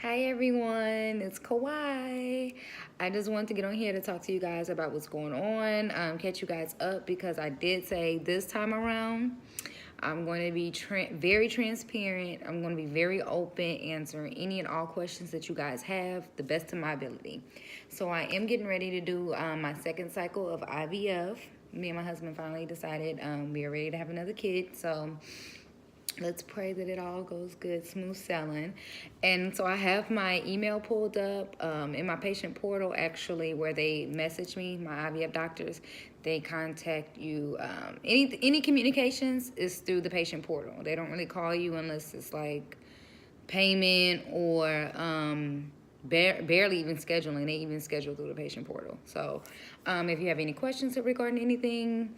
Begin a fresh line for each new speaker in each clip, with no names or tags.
Hi everyone, it's Kawhi. I just wanted to get on here to talk to you guys about what's going on, catch you guys up because I did say this time around I'm going to be very transparent. I'm going to be very open, answering any and all questions that you guys have, the best of my ability. So I am getting ready to do my second cycle of IVF. Me and my husband finally decided we are ready to have another kid. So let's pray that it all goes good, smooth sailing. And so I have my email pulled up in my patient portal, actually, where they message me, my IVF doctors. They contact you. Any communications is through the patient portal. They don't really call you unless it's like payment or barely even scheduling. They even schedule through the patient portal. So if you have any questions regarding anything,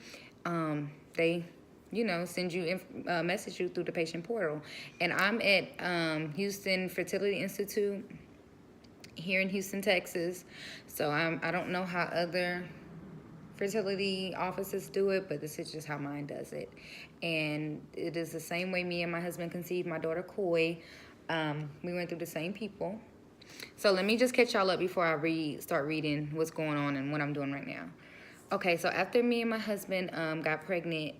they send you message you through the patient portal. And I'm at Houston Fertility Institute here in Houston, Texas. So I don't know how other fertility offices do it, but this is just how mine does it. And it is the same way me and my husband conceived my daughter Coy. We went through the same people. So let me just catch y'all up before I start reading what's going on and what I'm doing right now. Okay, so after me and my husband got pregnant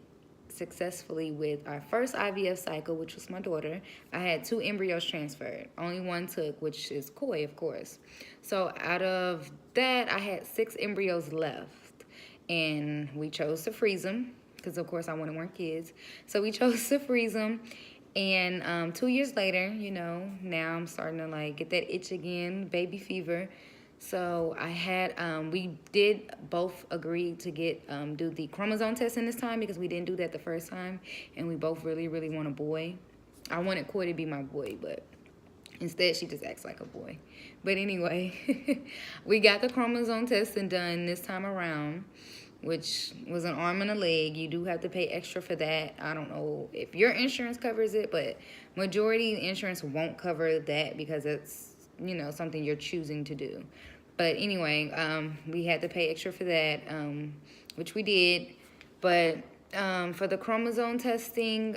successfully with our first IVF cycle, which was my daughter, I had 2 embryos transferred. Only one took, which is Coy, of course. So out of that, I had 6 embryos left. And we chose to freeze them because, of course, I wanted more kids. So we chose to freeze them. And 2 years later, now I'm starting to like get that itch again, baby fever. So I had, we did both agree to do the chromosome testing this time because we didn't do that the first time. And we both really, really want a boy. I wanted Coy to be my boy, but instead she just acts like a boy. But anyway, we got the chromosome testing done this time around, which was an arm and a leg. You do have to pay extra for that. I don't know if your insurance covers it, but majority insurance won't cover that because it's something you're choosing to do. But anyway, we had to pay extra for that, which we did. But for the chromosome testing,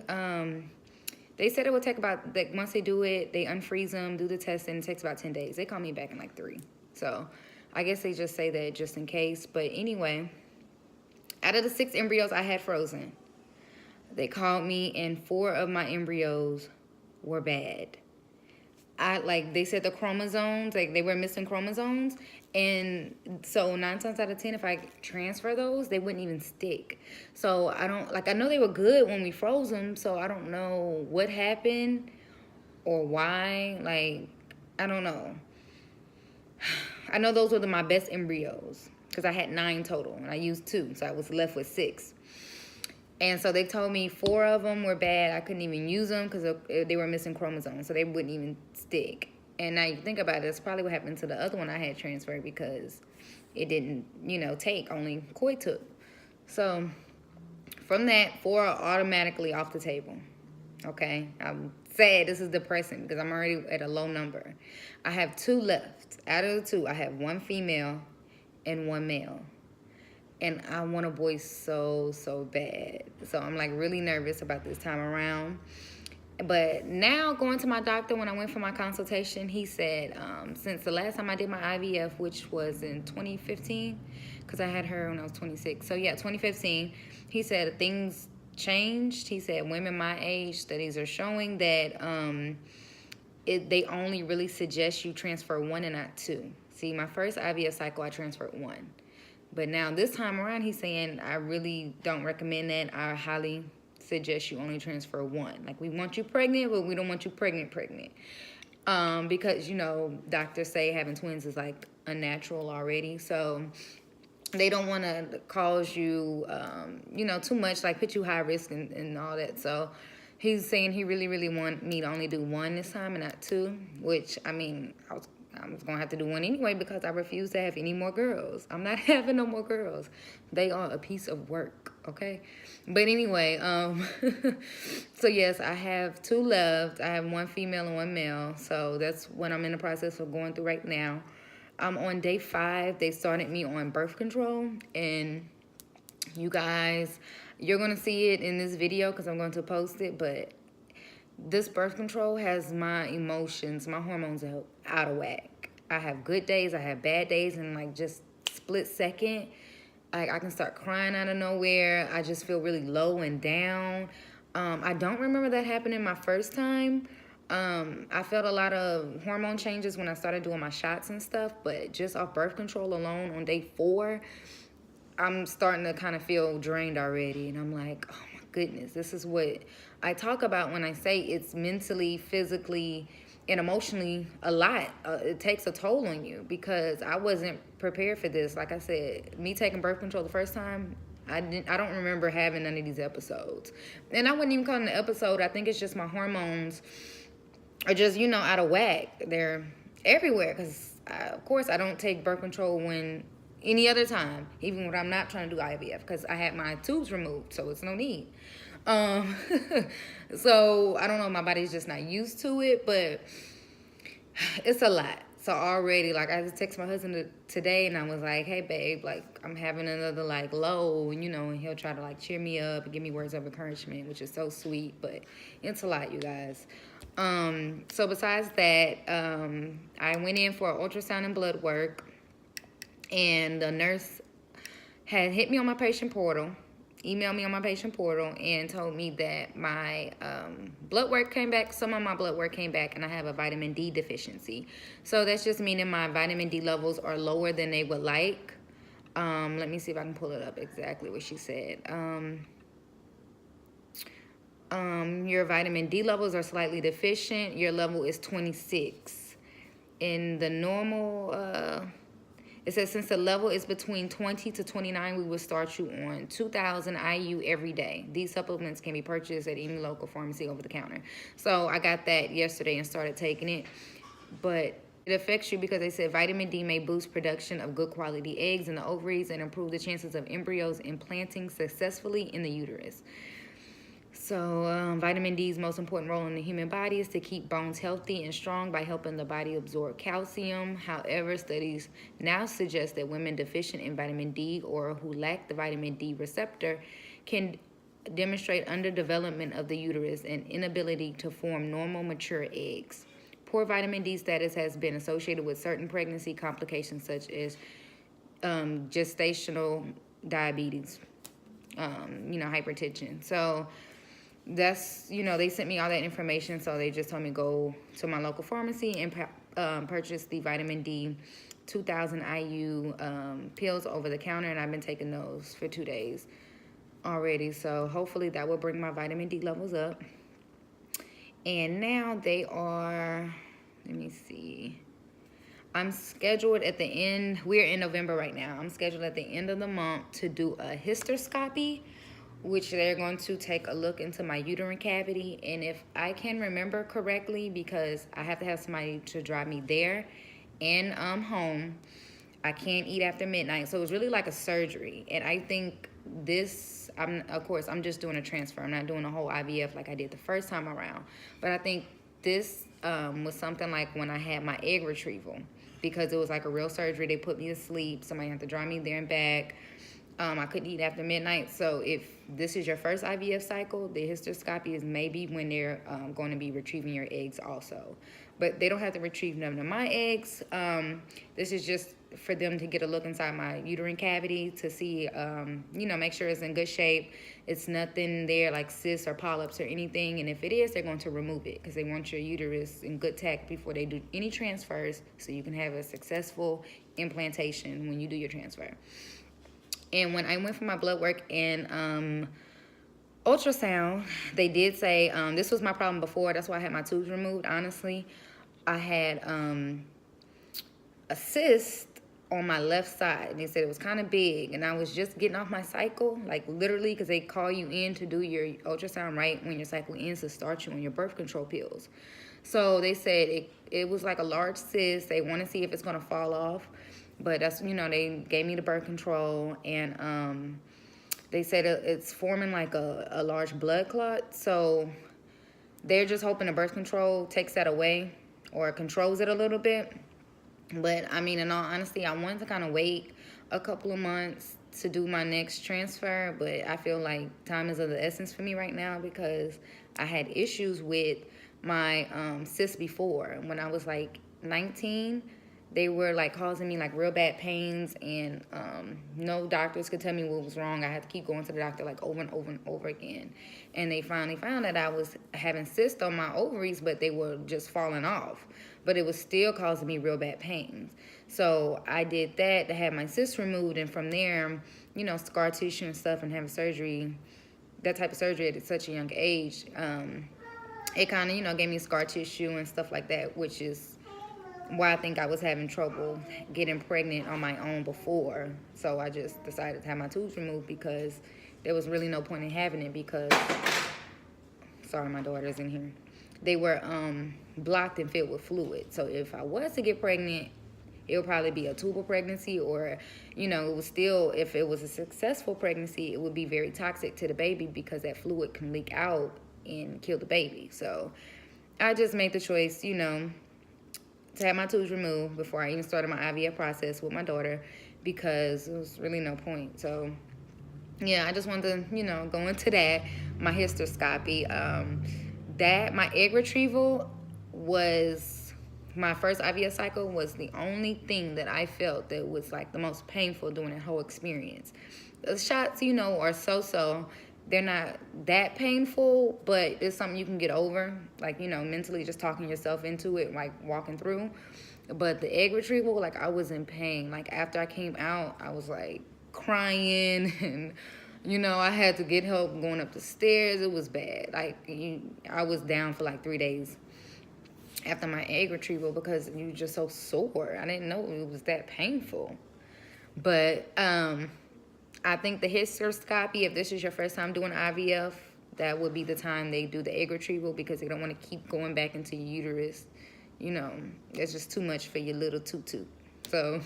they said it would take about, like, once they do it, they unfreeze them, do the testing, it takes about 10 days. They call me back in like 3. So I guess they just say that just in case. But anyway, out of the 6 embryos I had frozen, they called me and 4 of my embryos were bad. They said the chromosomes, like they were missing chromosomes. And so 9 times out of 10, if I transfer those, they wouldn't even stick. So I know they were good when we froze them. So I don't know what happened or why. I don't know. I know those were my best embryos because I had 9 total and I used 2. So I was left with 6. And so they told me 4 of them were bad. I couldn't even use them because they were missing chromosomes. So they wouldn't even stick. And now you think about it, it's probably what happened to the other one I had transferred because it didn't, take. Only Coy took. So from that, 4 are automatically off the table. Okay? I'm sad. This is depressing because I'm already at a low number. I have 2 left. Out of the 2, I have 1 female and 1 male. And I want a boy so, so bad. So I'm like really nervous about this time around. But now going to my doctor, when I went for my consultation, he said, since the last time I did my IVF, which was in 2015, because I had her when I was 26. So yeah, 2015, he said things changed. He said women my age, studies are showing that they only really suggest you transfer 1 and not 2. See, my first IVF cycle, I transferred 1. But now this time around, he's saying, I really don't recommend that. I highly suggest you only transfer 1. Like, we want you pregnant, but we don't want you pregnant. Because, doctors say having twins is, like, unnatural already. So they don't want to cause you, too much, like, put you high risk and all that. So he's saying he really, really want me to only do 1 this time and not 2, which, I mean, I was going to have to do 1 anyway because I refuse to have any more girls. I'm not having no more girls. They are a piece of work, okay? But anyway, so yes, I have 2 left. I have 1 female and 1 male. So that's what I'm in the process of going through right now. I'm on day 5. They started me on birth control. And you guys, you're going to see it in this video because I'm going to post it. But this birth control has my emotions, my hormones out of whack. I have good days, I have bad days, and like just split second, like I can start crying out of nowhere. I just feel really low and down. I don't remember that happening my first time. I felt a lot of hormone changes when I started doing my shots and stuff, but just off birth control alone on day 4, I'm starting to kind of feel drained already. And I'm like, oh my goodness, this is what I talk about when I say it's mentally, physically, and emotionally a lot. It takes a toll on you because I wasn't prepared for this. Like I said, me taking birth control the first time, I don't remember having none of these episodes. And I wouldn't even call it an episode. I think it's just my hormones are just, out of whack. They're everywhere because, of course, I don't take birth control when any other time, even when I'm not trying to do IVF, because I had my tubes removed, so it's no need. So I don't know, my body's just not used to it, but it's a lot. So already, like, I just texted my husband today, and I was like, hey, babe, like, I'm having another, like, low, and he'll try to, like, cheer me up and give me words of encouragement, which is so sweet, but it's a lot, you guys. So besides that, I went in for an ultrasound and blood work, and the nurse had hit me on my patient portal, emailed me on my patient portal, and told me that my blood work came back. Some of my blood work came back, and I have a vitamin D deficiency. So that's just meaning my vitamin D levels are lower than they would like. Let me see if I can pull it up exactly what she said. Your vitamin D levels are slightly deficient. Your level is 26. In the normal... It says since the level is between 20 to 29, we will start you on 2,000 IU every day. These supplements can be purchased at any local pharmacy over the counter. So I got that yesterday and started taking it. But it affects you because they said vitamin D may boost production of good quality eggs in the ovaries and improve the chances of embryos implanting successfully in the uterus. So vitamin D's most important role in the human body is to keep bones healthy and strong by helping the body absorb calcium. However, studies now suggest that women deficient in vitamin D or who lack the vitamin D receptor can demonstrate underdevelopment of the uterus and inability to form normal mature eggs. Poor vitamin D status has been associated with certain pregnancy complications such as gestational diabetes, hypertension. So that's, they sent me all that information, so they just told me go to my local pharmacy and purchase the vitamin D 2,000 IU pills over the counter, and I've been taking those for 2 days already, so hopefully that will bring my vitamin D levels up. And now they are, let me see, I'm scheduled at the end, we're in November right now, I'm scheduled at the end of the month to do a hysteroscopy, which they're going to take a look into my uterine cavity. And if I can remember correctly, because I have to have somebody to drive me there and home, I can't eat after midnight. So it's really like a surgery. And I think this, of course, I'm just doing a transfer. I'm not doing a whole IVF like I did the first time around. But I think this was something like when I had my egg retrieval, because it was like a real surgery. They put me to sleep. Somebody had to drive me there and back. I couldn't eat after midnight. So if this is your first IVF cycle, the hysteroscopy is maybe when they're going to be retrieving your eggs also. But they don't have to retrieve none of my eggs. This is just for them to get a look inside my uterine cavity to see, make sure it's in good shape. It's nothing there like cysts or polyps or anything. And if it is, they're going to remove it because they want your uterus in good tech before they do any transfers, so you can have a successful implantation when you do your transfer. And when I went for my blood work and ultrasound, they did say, this was my problem before. That's why I had my tubes removed, honestly. I had a cyst on my left side. And they said it was kind of big. And I was just getting off my cycle, like literally, because they call you in to do your ultrasound right when your cycle ends to start you on your birth control pills. So they said it was like a large cyst. They want to see if it's going to fall off. But that's, they gave me the birth control, and they said it's forming like a large blood clot. So they're just hoping the birth control takes that away or controls it a little bit. But, I mean, in all honesty, I wanted to kind of wait a couple of months to do my next transfer. But I feel like time is of the essence for me right now because I had issues with my cysts before. When I was like 19, they were like causing me like real bad pains, and no doctors could tell me what was wrong. I had to keep going to the doctor like over and over and over again. And they finally found that I was having cysts on my ovaries, but they were just falling off. But it was still causing me real bad pains. So I did that to have my cysts removed, and from there, you know, scar tissue and stuff, and having surgery, that type of surgery at such a young age, it kind of, you know, gave me scar tissue and stuff like that, which is why I think I was having trouble getting pregnant on my own before. So I just decided to have my tubes removed, because there was really no point in having it, because, sorry, my daughter's in here. They were blocked and filled with fluid. So if I was to get pregnant, it would probably be a tubal pregnancy, or, you know, it was still, if it was a successful pregnancy, it would be very toxic to the baby, because that fluid can leak out and kill the baby. So I just made the choice, you know, to have my tubes removed before I even started my IVF process with my daughter, because there was really no point. So yeah, I just wanted to, you know, go into that. My hysteroscopy, my egg retrieval was, my first IVF cycle was the only thing that I felt that was like the most painful during that whole experience. The shots, you know, are so. They're not that painful, but it's something you can get over. Like, you know, mentally just talking yourself into it, like walking through. But the egg retrieval, like, I was in pain. Like, after I came out, I was like crying, and, you know, I had to get help going up the stairs. It was bad. Like, I was down for like 3 days after my egg retrieval, because you're just so sore. I didn't know it was that painful. But I think the hysteroscopy, if this is your first time doing IVF, that would be the time they do the egg retrieval, because they don't want to keep going back into your uterus. You know, it's just too much for your little tutu. So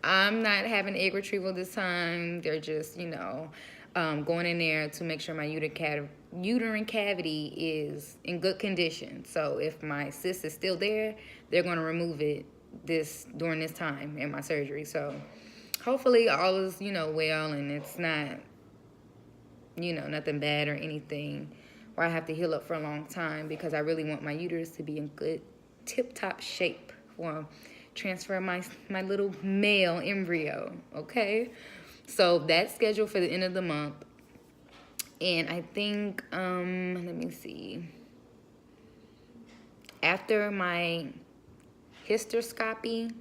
I'm not having egg retrieval this time. They're just, you know, going in there to make sure my uterine cavity is in good condition. So if my cyst is still there, they're going to remove it during this time in my surgery. So hopefully all is, you know, well, and it's not, you know, nothing bad or anything where I have to heal up for a long time, because I really want my uterus to be in good tip-top shape for transfer my little male embryo, okay? So that's scheduled for the end of the month. And I think, let me see. After my hysteroscopy,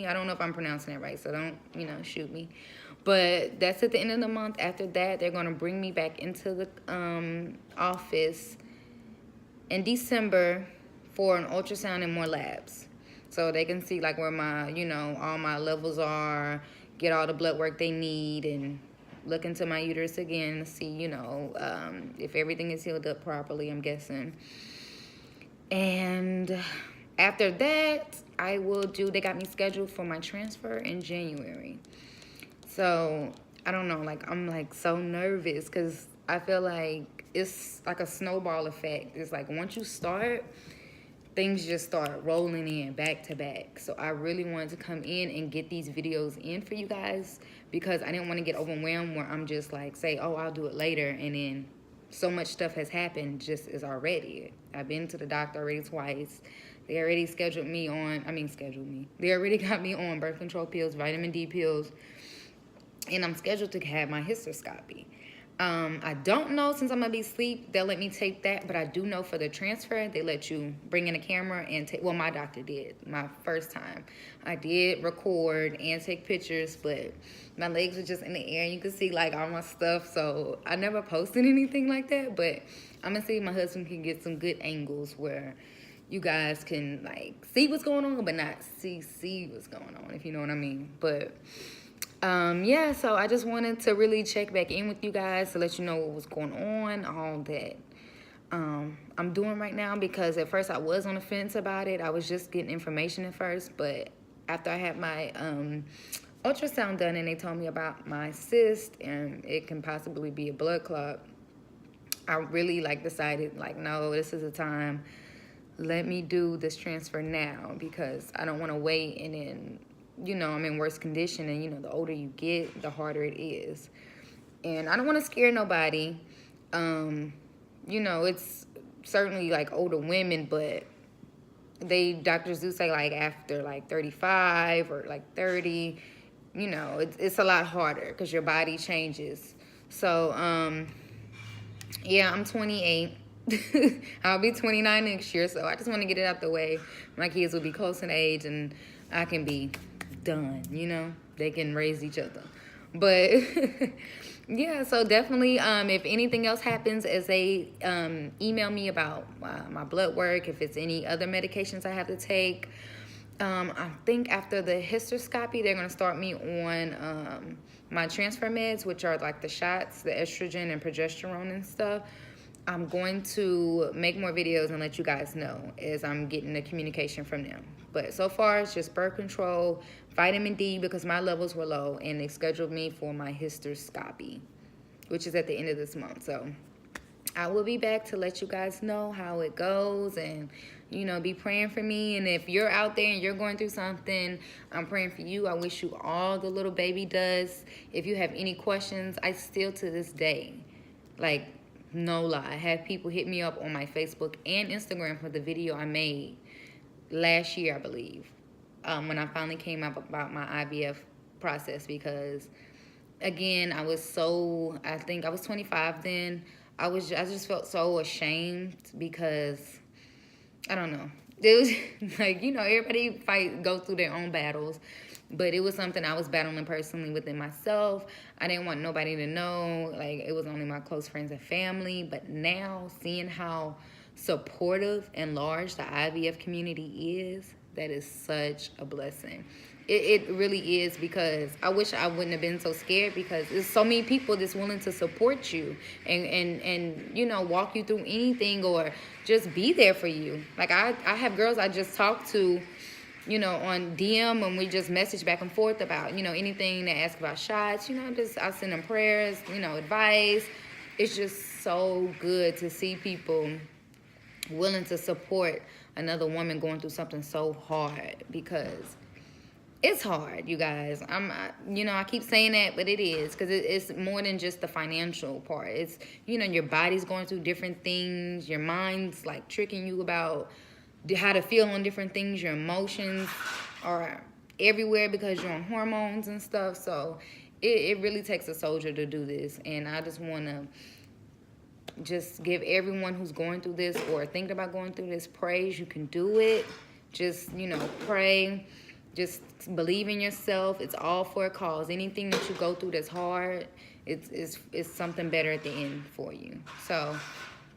I don't know if I'm pronouncing it right, so don't, you know, shoot me. But that's at the end of the month. After that, they're going to bring me back into the office in December for an ultrasound and more labs. So they can see, like, where my, you know, all my levels are, get all the blood work they need, and look into my uterus again to see, you know, if everything is healed up properly, I'm guessing. And after that, they got me scheduled for my transfer in January. So, I don't know, like, I'm, like, so nervous, because I feel like it's like a snowball effect. It's like, once you start, things just start rolling in back to back. So I really wanted to come in and get these videos in for you guys, because I didn't want to get overwhelmed where I'm just like, say, oh, I'll do it later, and then so much stuff has happened just as already. I've been to the doctor already twice. They already They already got me on birth control pills, vitamin D pills, and I'm scheduled to have my hysteroscopy. I don't know, since I'm going to be asleep, they'll let me take that, but I do know for the transfer, they let you bring in a camera and take, well, my doctor did, my first time. I did record and take pictures, but my legs were just in the air, and you could see, like, all my stuff, so I never posted anything like that, but I'm going to see if my husband can get some good angles where you guys can, like, see what's going on, but not see what's going on, if you know what I mean. But yeah, so I just wanted to really check back in with you guys to let you know what was going on, all that I'm doing right now, because at first I was on the fence about it. I was just getting information at first, but after I had my ultrasound done and they told me about my cyst and it can possibly be a blood clot, I really, like, decided, like, no, this is the time. Let me do this transfer now, because I don't want to wait and then, you know, I'm in worse condition, and, you know, the older you get, the harder it is. And I don't want to scare nobody, you know, it's certainly like older women, but doctors do say like after like 35 or like 30, you know, it's a lot harder because your body changes. So yeah, I'm 28. I'll be 29 next year, so I just want to get it out the way. My kids will be close in age and I can be done, you know. They can raise each other. But yeah, so definitely if anything else happens, as they email me about my blood work, if it's any other medications I have to take, I think after the hysteroscopy, they're going to start me on my transfer meds, which are like the shots, the estrogen and progesterone and stuff. I'm going to make more videos and let you guys know as I'm getting the communication from them. But so far, it's just birth control, vitamin D, because my levels were low, and they scheduled me for my hysteroscopy, which is at the end of this month. So I will be back to let you guys know how it goes and, you know, be praying for me. And if you're out there and you're going through something, I'm praying for you. I wish you all the little baby does. If you have any questions, I still to this day, like, no lie, I have people hit me up on my Facebook and Instagram for the video I made last year, I believe, when I finally came up about my IVF process, because again, I think I was 25 then. I just felt so ashamed because I don't know. It was like, you know, everybody go through their own battles, but it was something I was battling personally within myself. I didn't want nobody to know. Like, it was only my close friends and family. But now, seeing how supportive and large the IVF community is, that is such a blessing. It really is, because I wish I wouldn't have been so scared, because there's so many people that's willing to support you and you know, walk you through anything or just be there for you. Like, I have girls I just talked to, you know, on DM, and we just message back and forth about, you know, anything. They ask about shots, you know, I send them prayers, you know, advice. It's just so good to see people willing to support another woman going through something so hard, because it's hard, you guys. You know, I keep saying that, but it is, because it's more than just the financial part. It's, you know, your body's going through different things. Your mind's like tricking you about how to feel on different things. Your emotions are everywhere because you're on hormones and stuff. So it really takes a soldier to do this. And I just want to just give everyone who's going through this or thinking about going through this praise. You can do it. Just, you know, pray. Just believe in yourself. It's all for a cause. Anything that you go through that's hard, it's something better at the end for you. So,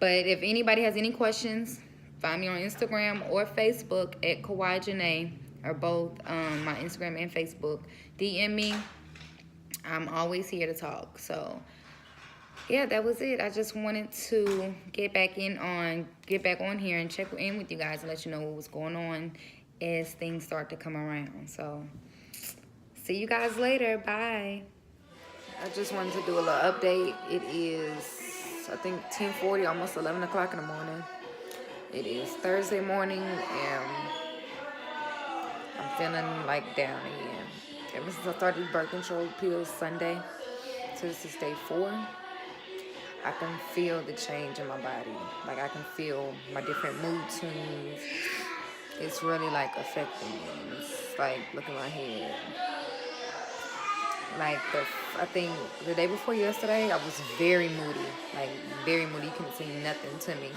but if anybody has any questions, find me on Instagram or Facebook at Kawhi Janae, or both my Instagram and Facebook. DM me. I'm always here to talk. So, yeah, that was it. I just wanted to get back on here and check in with you guys and let you know what was going on as things start to come around. So, see you guys later. Bye. I just wanted to do a little update. It is, I think, 10:40, almost 11 o'clock in the morning. It is Thursday morning, and I'm feeling like down again. Ever since I started birth control pills Sunday, so this is day 4, I can feel the change in my body. Like, I can feel my different mood swings. It's really, like, affecting me. It's like, look at my head. Like, I think the day before yesterday, I was very moody. Like, very moody. You couldn't see nothing to me.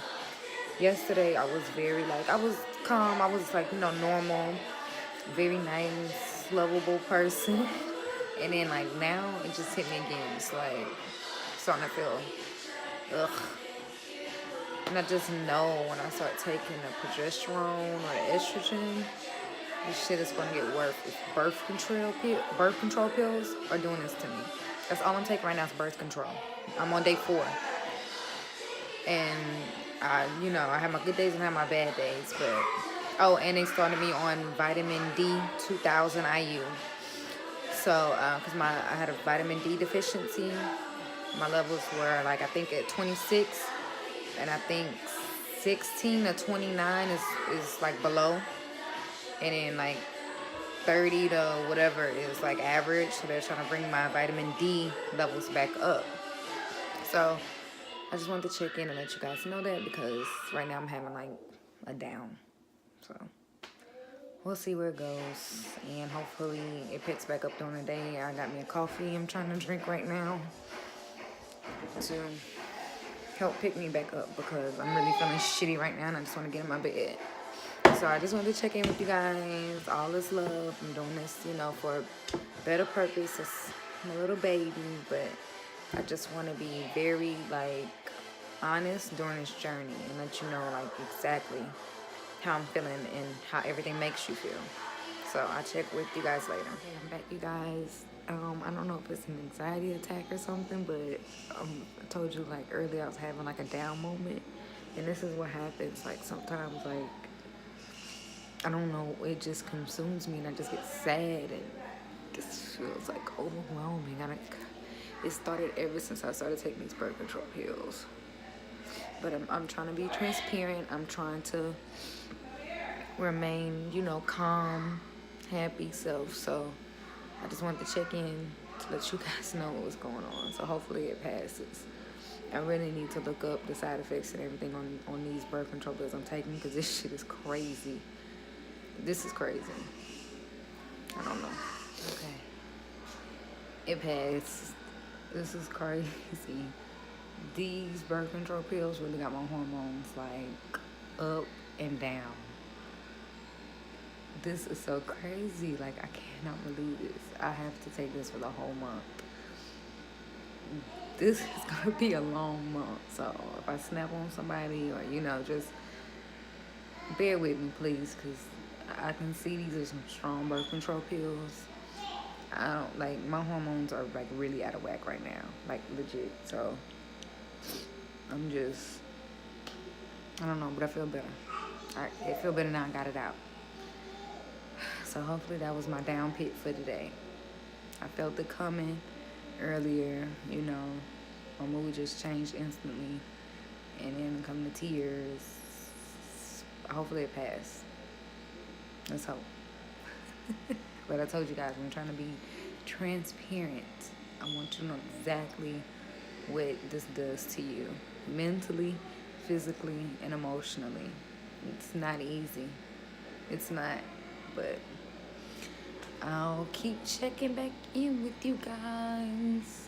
Yesterday, I was very, like, I was calm. I was, like, you know, normal. Very nice, lovable person. And then, like, now, it just hit me again. It's, like, starting to feel, ugh. And I just know when I start taking the progesterone or the estrogen, this shit is going to get worse. If birth control pills are doing this to me. That's all I'm taking right now is birth control. I'm on day 4. And I have my good days and I have my bad days. But, oh, and they started me on vitamin D 2000 IU. So, because I had a vitamin D deficiency. My levels were, like, I think at 26. And I think 16 to 29 is like below. And then like 30 to whatever is like average. So they're trying to bring my vitamin D levels back up. So I just wanted to check in and let you guys know that because right now I'm having like a down. So we'll see where it goes, and hopefully it picks back up during the day. I got me a coffee I'm trying to drink right now to help pick me back up because I'm really feeling shitty right now and I just want to get in my bed. So I just wanted to check in with you guys. All is love. I'm doing this, you know, for a better purpose. It's my little baby, but I just want to be very, like, honest during this journey and let you know, like, exactly how I'm feeling and how everything makes you feel. So I'll check with you guys later. Okay, I'm back, you guys. I don't know if it's an anxiety attack or something, but I told you, like, earlier I was having, like, a down moment. And this is what happens. Like, sometimes, like, I don't know, it just consumes me and I just get sad and this feels like overwhelming. It started ever since I started taking these birth control pills. But I'm trying to be transparent. I'm trying to remain, you know, calm, happy self. So I just wanted to check in to let you guys know what was going on. So hopefully it passes. I really need to look up the side effects and everything on these birth control pills I'm taking because this shit is crazy. This is crazy. I don't know. Okay. It passed. This is crazy. These birth control pills really got my hormones like up and down. This is so crazy. Like, I cannot believe this. I have to take this for the whole month. This is gonna be a long month. So if I snap on somebody or, you know, just bear with me, please, because I can see these are some strong birth control pills. I don't, like, my hormones are, like, really out of whack right now. Like, legit. So, I'm just, I don't know, but I feel better. I feel better now I got it out. So, hopefully that was my down pit for today. I felt it coming earlier, you know. My mood just changed instantly. And then come the tears. Hopefully it passed. Let's hope. But I told you guys, I'm trying to be transparent. I want you to know exactly what this does to you. Mentally, physically, and emotionally. It's not easy. It's not. But I'll keep checking back in with you guys.